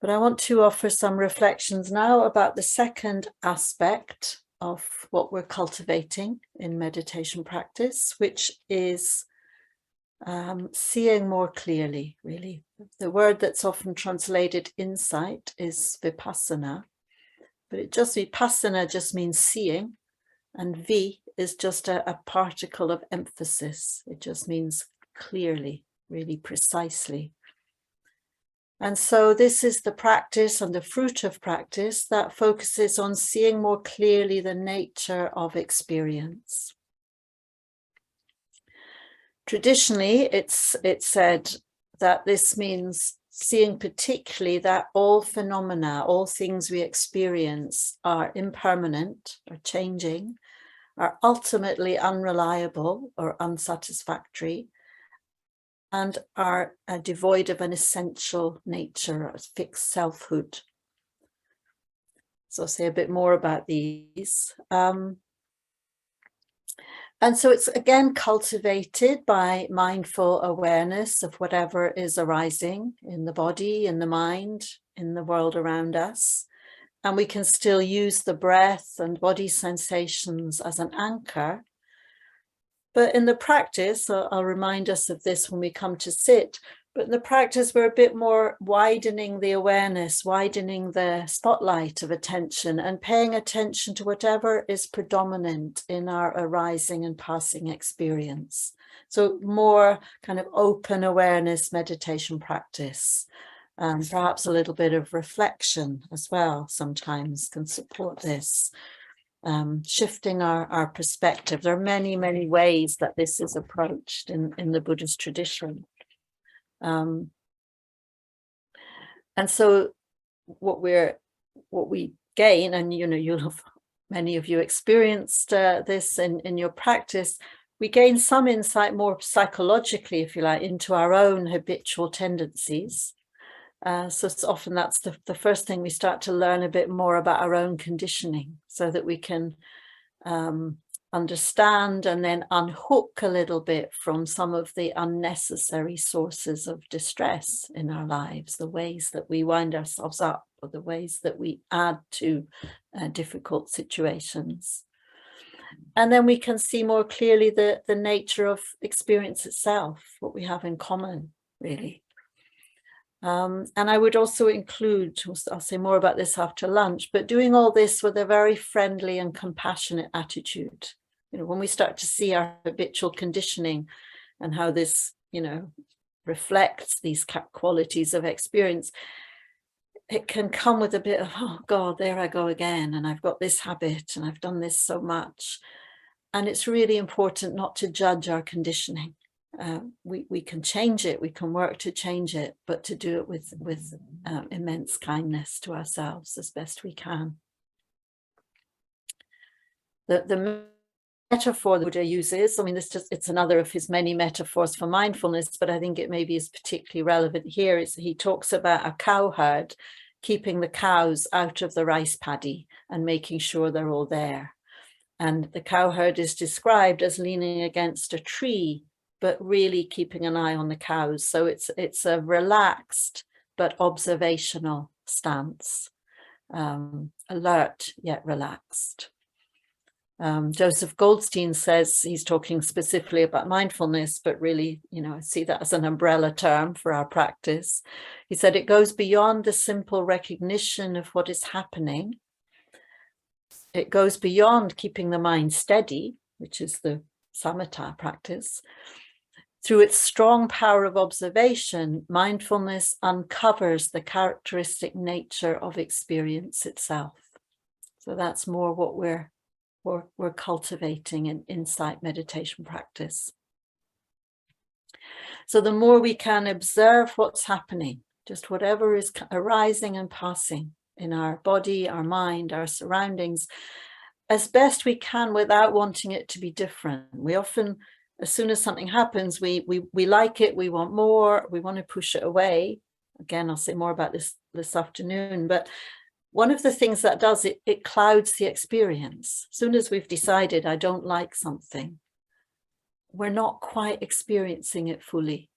But I want to offer some reflections now about the second aspect of what we're cultivating in meditation practice, which is seeing more clearly, really. The word that's often translated insight is Vipassanā, but Vipassana just means seeing, and Vi is just a particle of emphasis. It just means clearly, really precisely. And so this is the practice and the fruit of practice that focuses on seeing more clearly the nature of experience. Traditionally, it's said that this means seeing particularly that all phenomena, all things we experience are impermanent or changing, are ultimately unreliable or unsatisfactory, and are devoid of an essential nature, a fixed selfhood. So I'll say a bit more about these. And so it's again cultivated by mindful awareness of whatever is arising in the body, in the mind, in the world around us. And we can still use the breath and body sensations as an anchor. But in the practice, I'll remind us of this when we come to sit, but in the practice, we're a bit more widening the awareness, widening the spotlight of attention and paying attention to whatever is predominant in our arising and passing experience. So more kind of open awareness meditation practice, perhaps a little bit of reflection as well sometimes can support this. Shifting our perspective. There are many, many ways that this is approached in the Buddhist tradition. And so what we gain, and you'll have many of you experienced this in your practice, we gain some insight more psychologically, if you like, into our own habitual tendencies. So it's often that's the first thing we start to learn a bit more about our own conditioning so that we can understand and then unhook a little bit from some of the unnecessary sources of distress in our lives, the ways that we wind ourselves up or the ways that we add to difficult situations. And then we can see more clearly the nature of experience itself, what we have in common, really. And I would also include, I'll say more about this after lunch, but doing all this with a very friendly and compassionate attitude. When we start to see our habitual conditioning and how this, reflects these qualities of experience, it can come with a bit of, oh God, there I go again. And I've got this habit and I've done this so much. And it's really important not to judge our conditioning. We can change it, we can work to change it, but to do it with immense kindness to ourselves as best we can. The metaphor that Buddha uses, it's another of his many metaphors for mindfulness, but I think it maybe is particularly relevant here. He talks about a cowherd keeping the cows out of the rice paddy and making sure they're all there. And the cowherd is described as leaning against a tree, but really keeping an eye on the cows. So it's a relaxed but observational stance, alert yet relaxed. Joseph Goldstein says, he's talking specifically about mindfulness, but really, I see that as an umbrella term for our practice. He said it goes beyond the simple recognition of what is happening. It goes beyond keeping the mind steady, which is the samatha practice. Through its strong power of observation, mindfulness uncovers the characteristic nature of experience itself. So that's more what we're cultivating in insight meditation practice. So the more we can observe what's happening, just whatever is arising and passing in our body, our mind, our surroundings, as best we can without wanting it to be different. We often, as soon as something happens, we like it, we want more, we want to push it away. Again, I'll say more about this afternoon, but one of the things that does it clouds the experience. As soon as we've decided I don't like something, we're not quite experiencing it fully.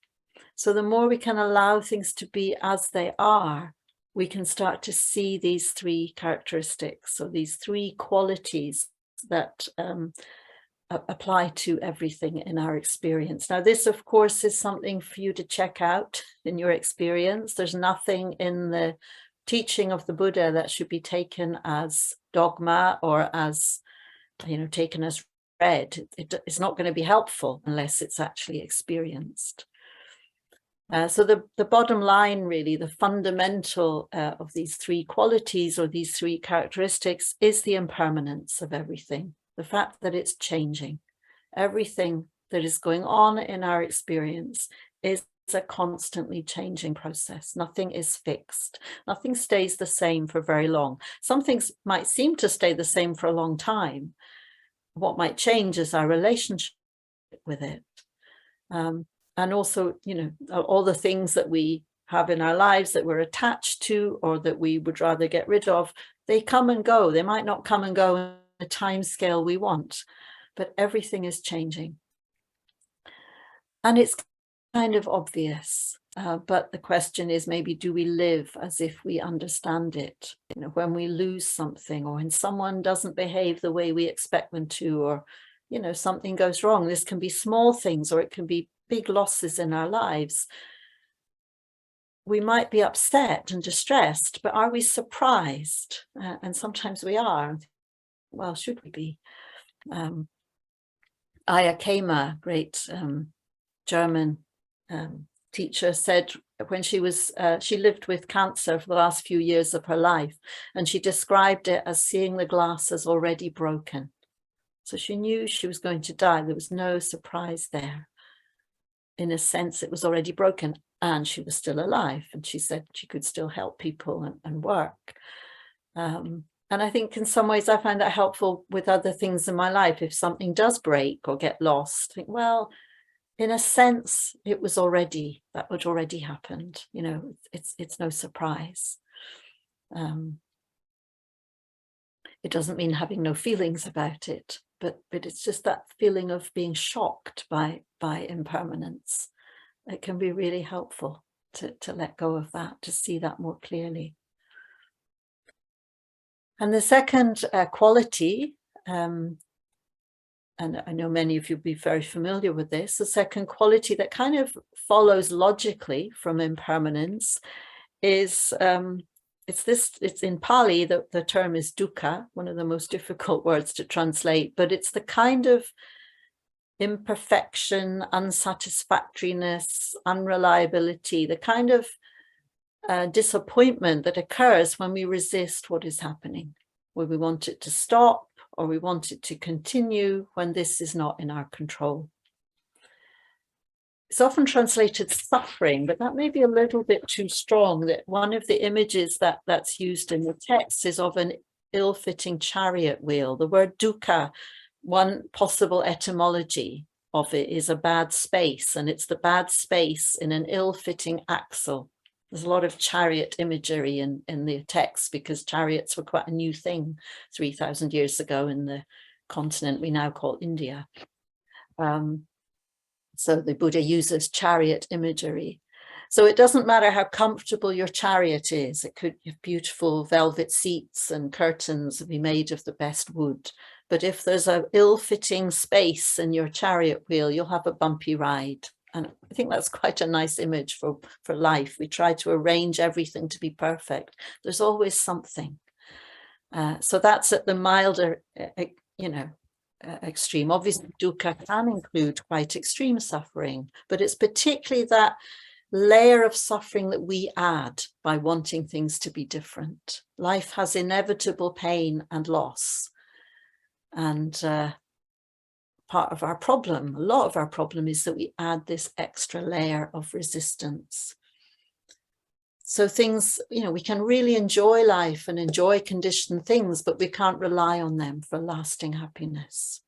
So the more we can allow things to be as they are, we can start to see these three characteristics, or these three qualities that apply to everything in our experience. Now, this, of course, is something for you to check out in your experience. There's nothing in the teaching of the Buddha that should be taken as dogma or as, taken as read. It's not going to be helpful unless it's actually experienced. So the bottom line, really, the fundamental of these three qualities or these three characteristics is the impermanence of everything. The fact that it's changing. Everything that is going on in our experience is a constantly changing process. Nothing is fixed. Nothing stays the same for very long. Some things might seem to stay the same for a long time. What might change is our relationship with it. And also, all the things that we have in our lives that we're attached to or that we would rather get rid of, they come and go. They might not come and go in the time scale we want, but everything is changing. And it's kind of obvious, but the question is, maybe do we live as if we understand it? When we lose something, or when someone doesn't behave the way we expect them to, or something goes wrong. This can be small things, or it can be big losses in our lives. We might be upset and distressed, but are we surprised? And sometimes we are. Well, should we be? Kramer, great German teacher, said when she lived with cancer for the last few years of her life, and she described it as seeing the glass as already broken. So she knew she was going to die. There was no surprise there. In a sense, it was already broken, and she was still alive. And she said she could still help people and work. And I think in some ways I find that helpful with other things in my life. If something does break or get lost, I think, well, in a sense, that had already happened. It's no surprise. It doesn't mean having no feelings about it, but it's just that feeling of being shocked by impermanence. It can be really helpful to let go of that, to see that more clearly. And the second quality, and I know many of you will be very familiar with this, the second quality that kind of follows logically from impermanence is, it's in Pali, the term is dukkha, one of the most difficult words to translate, but it's the kind of imperfection, unsatisfactoriness, unreliability, the kind of disappointment that occurs when we resist what is happening, when we want it to stop or we want it to continue, when this is not in our control. It's often translated suffering, but that may be a little bit too strong. That one of the images that's used in the text is of an ill-fitting chariot wheel. The word dukkha, one possible etymology of it is a bad space, and it's the bad space in an ill-fitting axle. There's a lot of chariot imagery in the text because chariots were quite a new thing 3,000 years ago in the continent we now call India. So the Buddha uses chariot imagery. So it doesn't matter how comfortable your chariot is. It could have beautiful velvet seats and curtains and be made of the best wood. But if there's an ill-fitting space in your chariot wheel, you'll have a bumpy ride. And I think that's quite a nice image for life. We try to arrange everything to be perfect. There's always something. So that's at the milder, extreme. Obviously, dukkha can include quite extreme suffering, but it's particularly that layer of suffering that we add by wanting things to be different. Life has inevitable pain and loss. And part of our problem, a lot of our problem, is that we add this extra layer of resistance. So things, we can really enjoy life and enjoy conditioned things, but we can't rely on them for lasting happiness.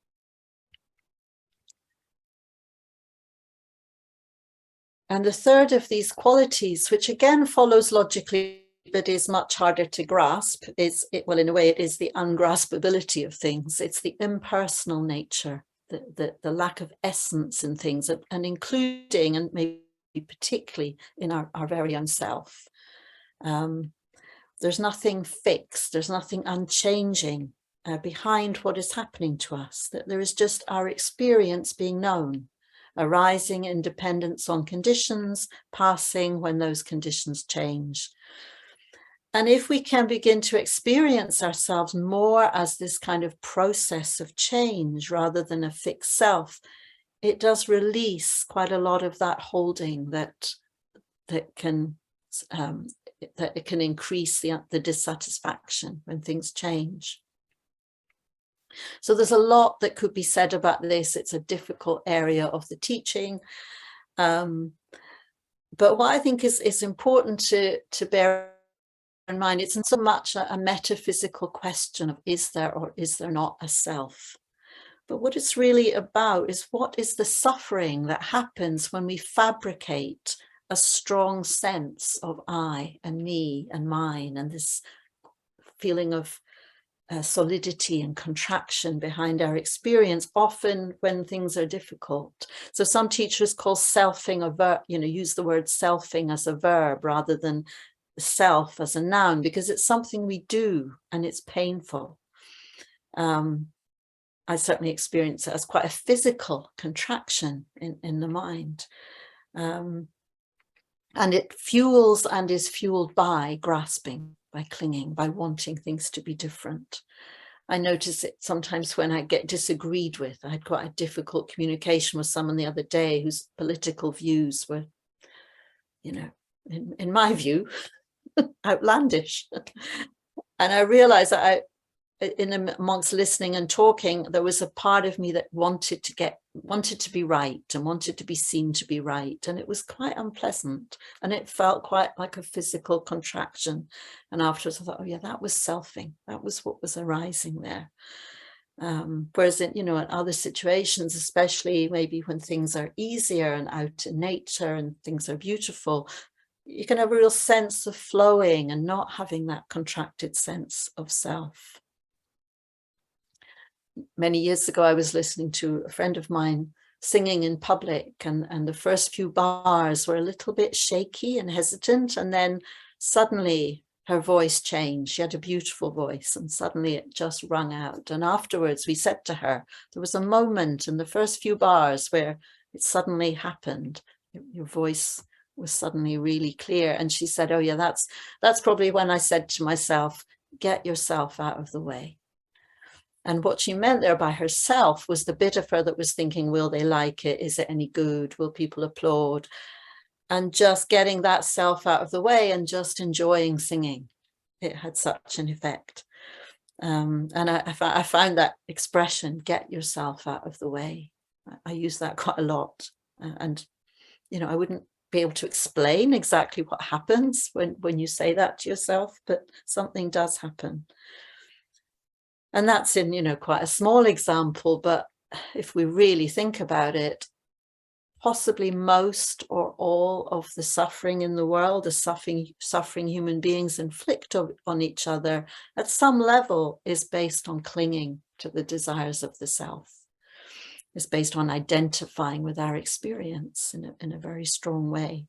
And the third of these qualities, which again follows logically, but is much harder to grasp, in a way, it is the ungraspability of things. It's the impersonal nature, the lack of essence in things, and including, and maybe particularly in our very own self. There's nothing fixed, there's nothing unchanging behind what is happening to us, that there is just our experience being known, arising in dependence on conditions, passing when those conditions change. And if we can begin to experience ourselves more as this kind of process of change rather than a fixed self, it does release quite a lot of that holding that it can increase the dissatisfaction when things change. So there's a lot that could be said about this. It's a difficult area of the teaching. But what I think is important to bear in mind, it's not so much a metaphysical question of is there or is there not a self. But what it's really about is what is the suffering that happens when we fabricate a strong sense of I and me and mine, and this feeling of solidity and contraction behind our experience, often when things are difficult. So some teachers call selfing a verb, use the word selfing as a verb rather than self as a noun, because it's something we do and it's painful. I certainly experience it as quite a physical contraction in the mind. And it fuels and is fueled by grasping, by clinging, by wanting things to be different. I notice it sometimes when I get disagreed with. I had quite a difficult communication with someone the other day whose political views were, in my view, outlandish. And I realized that amongst listening and talking, there was a part of me that wanted to be right and wanted to be seen to be right. And it was quite unpleasant. And it felt quite like a physical contraction. And afterwards I thought, oh yeah, that was selfing. That was what was arising there. Whereas in other situations, especially maybe when things are easier and out in nature and things are beautiful, you can have a real sense of flowing and not having that contracted sense of self. Many years ago, I was listening to a friend of mine singing in public, and the first few bars were a little bit shaky and hesitant, and then suddenly her voice changed. She had a beautiful voice, and suddenly it just rung out. And afterwards we said to her, there was a moment in the first few bars where it suddenly happened. Your voice was suddenly really clear. And she said, oh yeah, that's probably when I said to myself, get yourself out of the way. And what she meant there by herself was the bit of her that was thinking, will they like it? Is it any good? Will people applaud? And just getting that self out of the way and just enjoying singing. It had such an effect. And I found that expression, get yourself out of the way. I use that quite a lot. And, I wouldn't be able to explain exactly what happens when you say that to yourself, but something does happen. And that's in, quite a small example, but if we really think about it, possibly most or all of the suffering in the world, the suffering human beings inflict on each other, at some level is based on clinging to the desires of the self. It's based on identifying with our experience in a very strong way.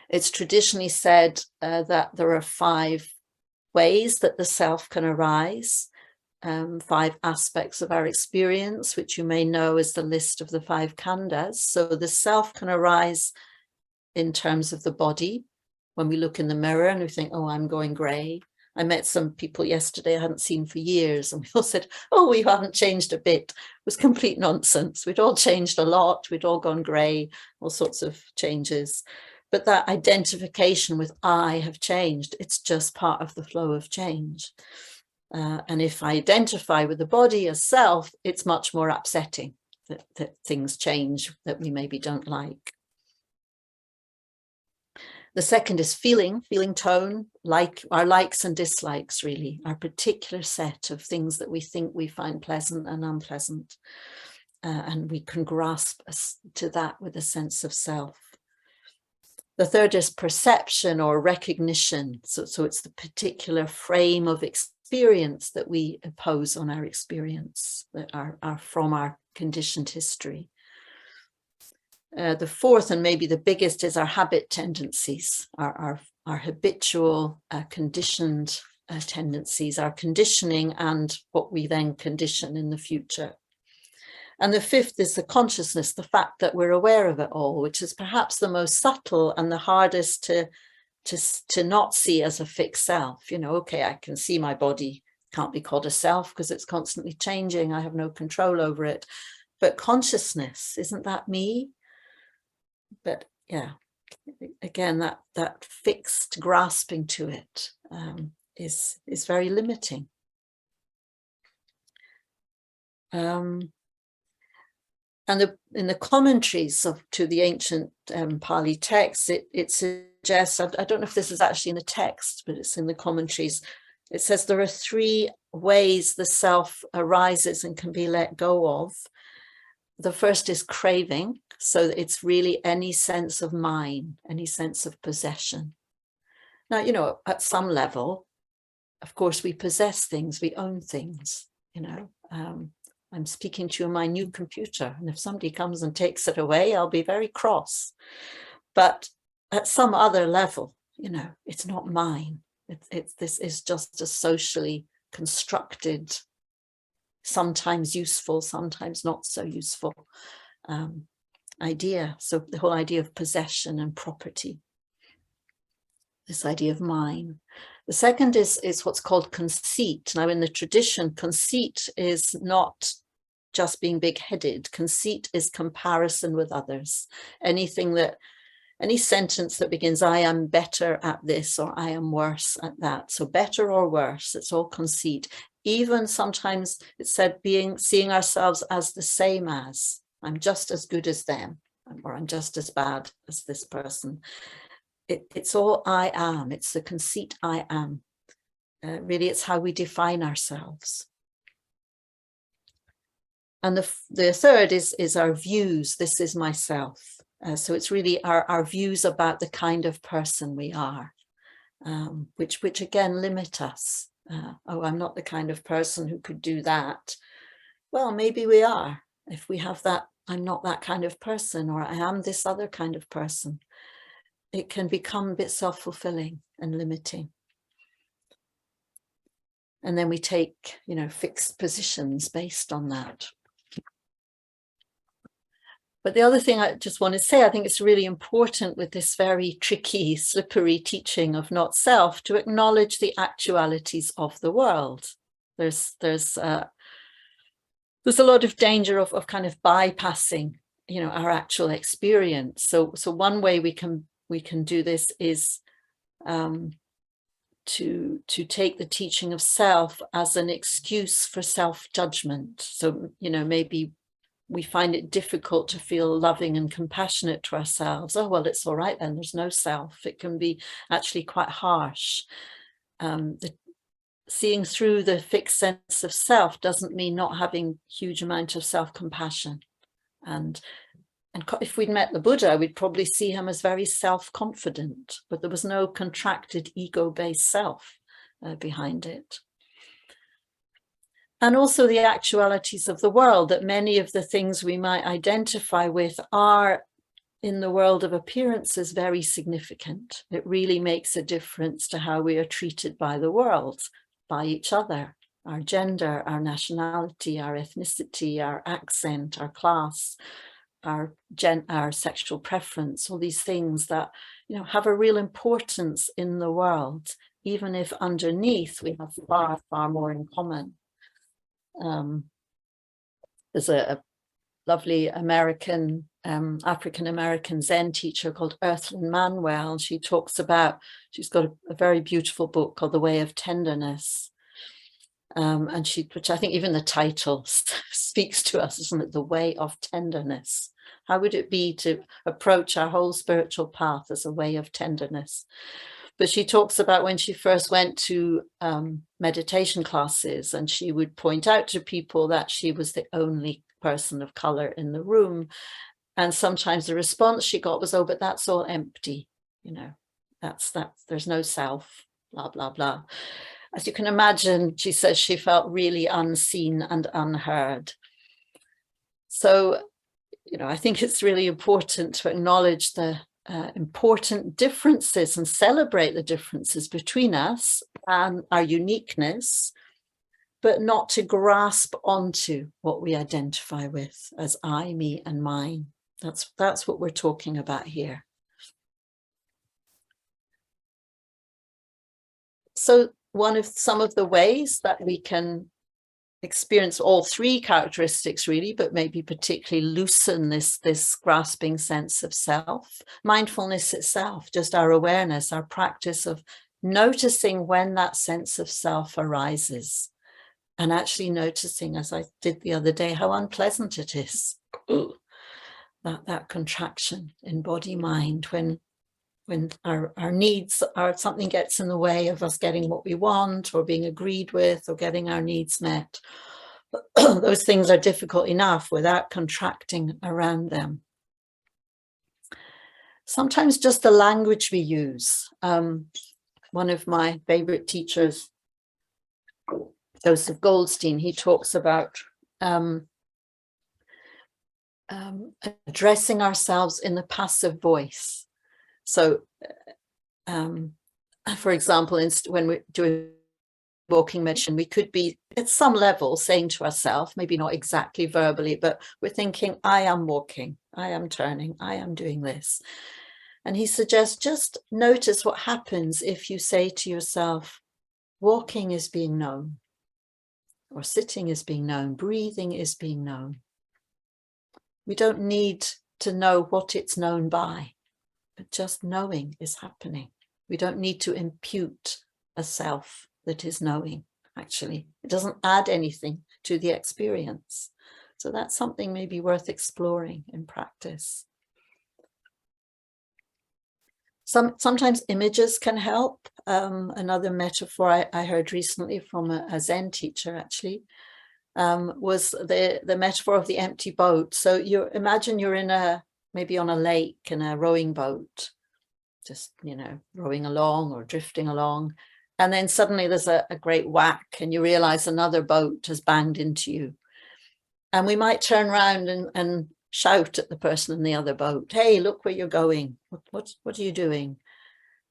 It's traditionally said that there are 5 ways that the self can arise, 5 aspects of our experience, which you may know as the list of the 5 khandhas. So the self can arise in terms of the body. When we look in the mirror and we think, oh, I'm going grey. I met some people yesterday I hadn't seen for years, and we all said, oh, we haven't changed a bit. It was complete nonsense. We'd all changed a lot. We'd all gone grey, all sorts of changes. But that identification with I have changed, it's just part of the flow of change. And if I identify with the body as self, it's much more upsetting that things change that we maybe don't like. The second is feeling tone, like our likes and dislikes, really, our particular set of things that we think we find pleasant and unpleasant. And we can grasp to that with a sense of self. The third is perception or recognition. So it's the particular frame of experience that we impose on our experience that are from our conditioned history. The fourth, and maybe the biggest, is our habit tendencies, our habitual, conditioned tendencies, our conditioning, and what we then condition in the future. And the fifth is the consciousness, the fact that we're aware of it all, which is perhaps the most subtle and the hardest to not see as a fixed self. You know, okay, I can see my body can't be called a self because it's constantly changing. I have no control over it. But consciousness, isn't that me? But yeah, again, that fixed grasping to it is very limiting. And in the commentaries to the ancient Pali text, it suggests, I don't know if this is actually in the text, but it's in the commentaries. It says there are three ways the self arises and can be let go of. The first is craving. So it's really any sense of mine, any sense of possession. Now, you know, at some level, of course, we possess things, we own things, you know. I'm speaking to you on my new computer, and if somebody comes and takes it away, I'll be very cross. But at some other level, you know, it's not mine. This is just a socially constructed, sometimes useful, sometimes not so useful idea. So the whole idea of possession and property, this idea of mine. The second is what's called conceit. Now, in the tradition, conceit is not just being big-headed. Conceit is comparison with others. Any sentence that begins, I am better at this, or I am worse at that. So better or worse, it's all conceit. Even sometimes it's said seeing ourselves as the same as, I'm just as good as them, or I'm just as bad as this person. It's all I am. It's the conceit I am. Really, it's how we define ourselves. And the third is our views. This is myself. So it's really our views about the kind of person we are, which again limit us. Oh, I'm not the kind of person who could do that. Well, maybe we are. If we have that, I'm not that kind of person, or I am this other kind of person, it can become a bit self-fulfilling and limiting. And then we take, you know, fixed positions based on that. But the other thing I just want to say, I think it's really important with this very tricky, slippery teaching of not self to acknowledge the actualities of the world. There's a lot of danger of kind of bypassing, you know, our actual experience. So one way we can do this is to take the teaching of self as an excuse for self-judgment. So, you know, maybe we find it difficult to feel loving and compassionate to ourselves. Oh, well, it's all right then, there's no self. It can be actually quite harsh. Seeing through the fixed sense of self doesn't mean not having huge amount of self-compassion. And if we'd met the Buddha, we'd probably see him as very self-confident, but there was no contracted ego-based self behind it. And also the actualities of the world, that many of the things we might identify with are, in the world of appearances, very significant. It really makes a difference to how we are treated by the world, by each other, our gender, our nationality, our ethnicity, our accent, our class, our sexual preference, all these things that, you know, have a real importance in the world, even if underneath we have far, far more in common. There's a lovely American, African-American Zen teacher called Earthlyn Manuel. She talks about, she's got a very beautiful book called The Way of Tenderness. Which I think even the title speaks to us, isn't it? The Way of Tenderness. How would it be to approach our whole spiritual path as a way of tenderness? But she talks about when she first went to meditation classes, and she would point out to people that she was the only person of color in the room. And sometimes the response she got was, oh, but that's all empty. You know, that's there's no self, blah, blah, blah. As you can imagine, she says she felt really unseen and unheard. So I think it's really important to acknowledge the important differences and celebrate the differences between us and our uniqueness, but not to grasp onto what we identify with as I, me, and mine. That's what we're talking about here. So some of the ways that we can experience all three characteristics really, but maybe particularly loosen this grasping sense of self. Mindfulness itself, just our awareness, our practice of noticing when that sense of self arises, and actually noticing, as I did the other day, how unpleasant it is. That contraction in body mind when our needs are, something gets in the way of us getting what we want or being agreed with or getting our needs met. Those things are difficult enough without contracting around them. Sometimes just the language we use. One of my favorite teachers, Joseph Goldstein, he talks about addressing ourselves in the passive voice. So, for example, when we're doing walking meditation, we could be at some level saying to ourselves, maybe not exactly verbally, but we're thinking, I am walking, I am turning, I am doing this. And he suggests just notice what happens if you say to yourself, walking is being known, or sitting is being known, breathing is being known. We don't need to know what it's known by, but just knowing is happening. We don't need to impute a self that is knowing, actually. It doesn't add anything to the experience. So that's something maybe worth exploring in practice. Sometimes images can help. Another metaphor I heard recently from a Zen teacher, actually, was the metaphor of the empty boat. So imagine you're maybe on a lake in a rowing boat, just, rowing along or drifting along. And then suddenly there's a great whack and you realize another boat has banged into you. And we might turn around and shout at the person in the other boat, hey, look where you're going. What are you doing?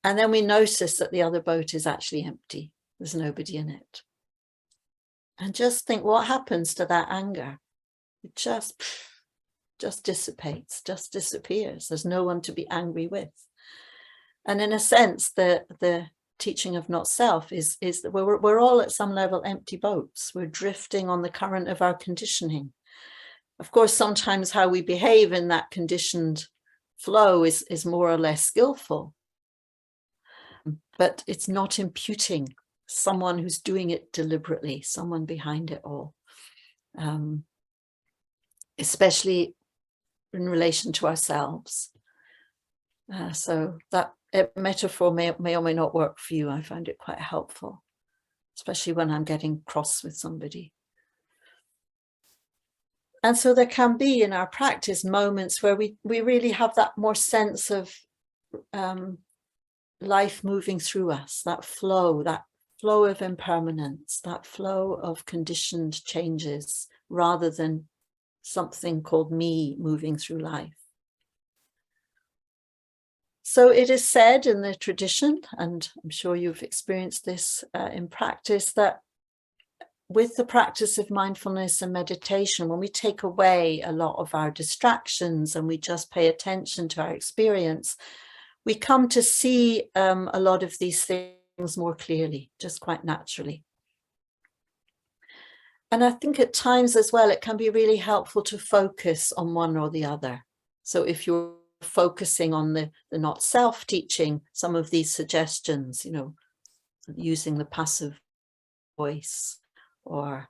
And then we notice that the other boat is actually empty. There's nobody in it. And just think, what happens to that anger? It just dissipates, just disappears. There's no one to be angry with. And in a sense, the teaching of not self is that we're all at some level empty boats. We're drifting on the current of our conditioning. Of course, sometimes how we behave in that conditioned flow is more or less skillful, but it's not imputing someone who's doing it deliberately, someone behind it all, especially in relation to ourselves. So that metaphor may or may not work for you. I find it quite helpful, especially when I'm getting cross with somebody. And so there can be in our practice moments where we really have that more sense of life moving through us, that flow of impermanence, that flow of conditioned changes, rather than something called me moving through life. So it is said in the tradition, and I'm sure you've experienced this in practice, that with the practice of mindfulness and meditation, when we take away a lot of our distractions and we just pay attention to our experience, we come to see a lot of these things more clearly, just quite naturally. And I think at times as well, it can be really helpful to focus on one or the other. So if you're focusing on the not self teaching, some of these suggestions, using the passive voice, or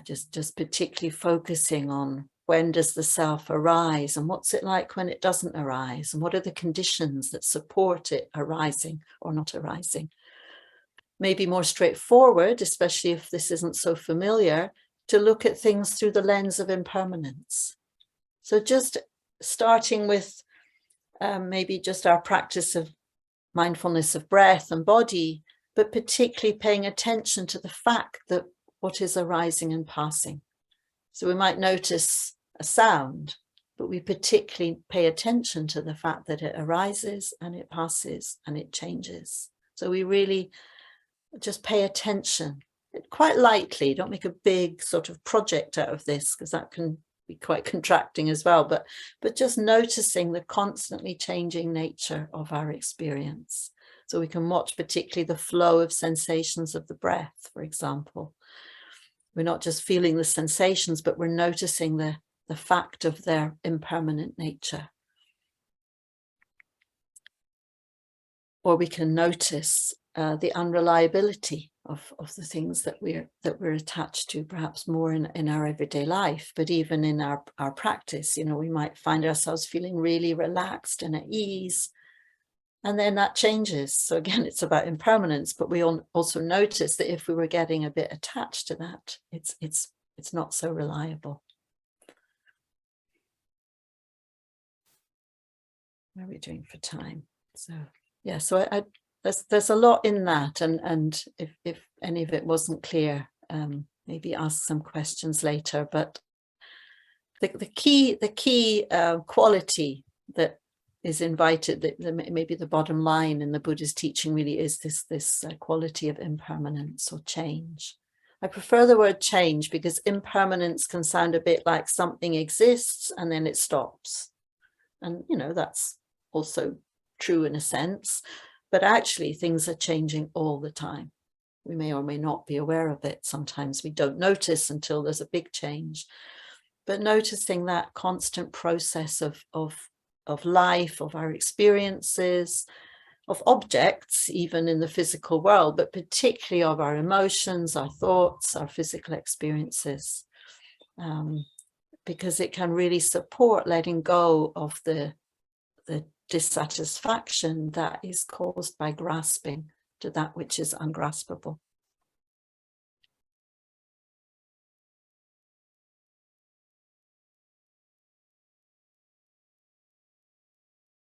just particularly focusing on when does the self arise and what's it like when it doesn't arise, and what are the conditions that support it arising or not arising. Maybe more straightforward, especially if this isn't so familiar, to look at things through the lens of impermanence. So just starting with maybe just our practice of mindfulness of breath and body, but particularly paying attention to the fact that what is arising and passing. So we might notice a sound, but we particularly pay attention to the fact that it arises and it passes and it changes. So we really just pay attention quite lightly. Don't make a big sort of project out of this, because that can be quite contracting as well, but just noticing the constantly changing nature of our experience. So we can watch particularly the flow of sensations of the breath, for example. We're not just feeling the sensations, but we're noticing the fact of their impermanent nature. Or we can notice the unreliability of the things that we're attached to, perhaps more in our everyday life, but even in our practice. You know, we might find ourselves feeling really relaxed and at ease, and then that changes. So again, it's about impermanence, but we also notice that if we were getting a bit attached to that, it's not so reliable. What are we doing for time? So yeah, so there's a lot in that, and if any of it wasn't clear, maybe ask some questions later. But the key quality that is invited, maybe the bottom line in the Buddha's teaching really is this quality of impermanence or change. I prefer the word change because impermanence can sound a bit like something exists and then it stops, and you know that's also true in a sense, but actually things are changing all the time. We may or may not be aware of it. Sometimes we don't notice until there's a big change, but noticing that constant process of life, of our experiences, of objects, even in the physical world, but particularly of our emotions, our thoughts, our physical experiences, because it can really support letting go of the dissatisfaction that is caused by grasping to that which is ungraspable.